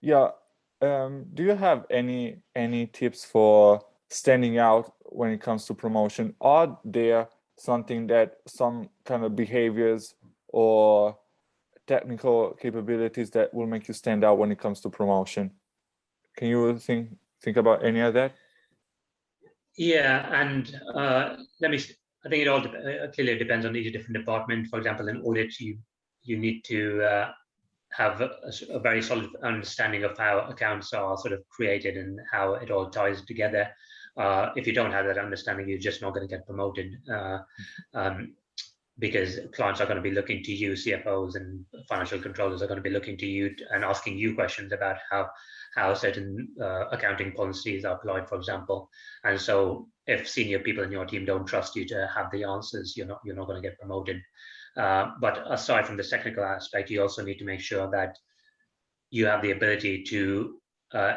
Yeah. Do you have any tips for standing out when it comes to promotion? Are there some kind of behaviors or technical capabilities that will make you stand out when it comes to promotion? Can you think about any of that? Yeah, and I think it all clearly depends on each different department. For example, in audit, you need to have a very solid understanding of how accounts are sort of created and how it all ties together. If you don't have that understanding, you're just not going to get promoted because clients are going to be looking to you, CFOs and financial controllers are going to be looking to you and asking you questions about how certain accounting policies are applied, for example. And so if senior people in your team don't trust you to have the answers, you're not going to get promoted. But aside from the technical aspect, you also need to make sure that you have the ability to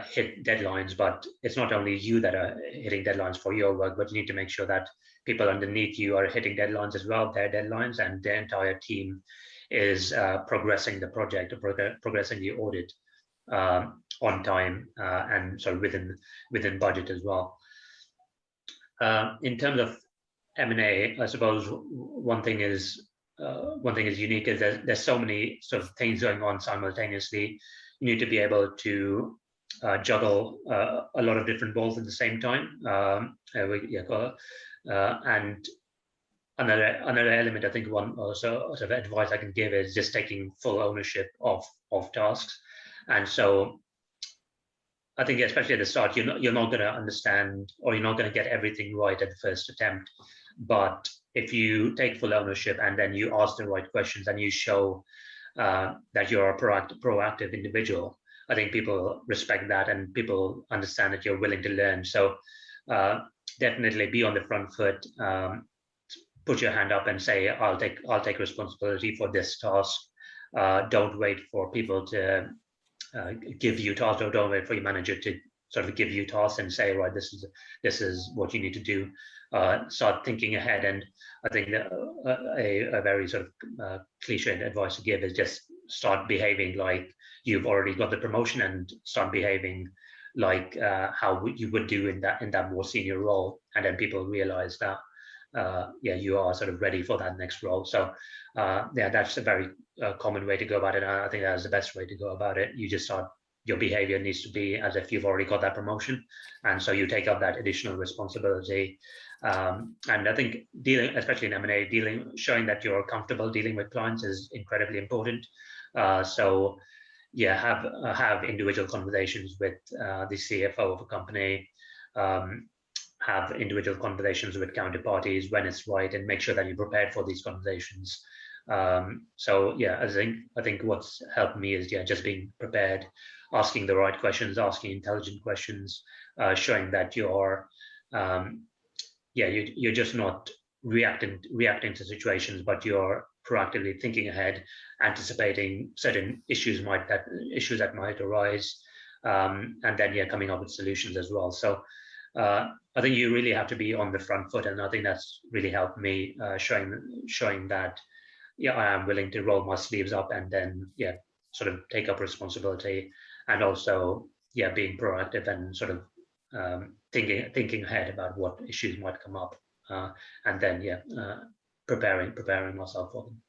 hit deadlines, but it's not only you that are hitting deadlines for your work, but you need to make sure that people underneath you are hitting deadlines as well, their deadlines, and the entire team is progressing the project or progressing the audit on time and so within budget as well. In terms of M&A, I suppose one thing is unique is there's so many sort of things going on simultaneously. You need to be able to juggle a lot of different balls at the same time. And another element, I think, one also sort of advice I can give is just taking full ownership of tasks. And so I think especially at the start, you're not going to understand or you're not going to get everything right at the first attempt. But if you take full ownership and then you ask the right questions and you show that you're a proactive individual, I think people respect that and people understand that you're willing to learn. So definitely be on the front foot. Put your hand up and say, I'll take responsibility for this task. Don't wait for people to give you tasks, or don't wait for your manager to sort of give you tasks and say, right, this is what you need to do. Start thinking ahead. And I think that a very sort of cliched advice to give is just start behaving like you've already got the promotion and start behaving like how you would do in that more senior role. And then people realize that you are sort of ready for that next role. So that's a very common way to go about it. And I think that's the best way to go about it. You just start, your behavior needs to be as if you've already got that promotion. And so you take up that additional responsibility. And I think dealing, especially in M&A, showing that you're comfortable dealing with clients is incredibly important. So have individual conversations with the CFO of a company, have individual conversations with counterparties when it's right, and make sure that you're prepared for these conversations. I think what's helped me is just being prepared, asking the right questions, asking intelligent questions, showing that you're just not reacting to situations, but you're proactively thinking ahead, anticipating certain issues that might arise, and then coming up with solutions as well. So I think you really have to be on the front foot, and I think that's really helped me, showing that I am willing to roll my sleeves up and then sort of take up responsibility, and also being proactive and sort of thinking ahead about what issues might come up, and then preparing myself for them.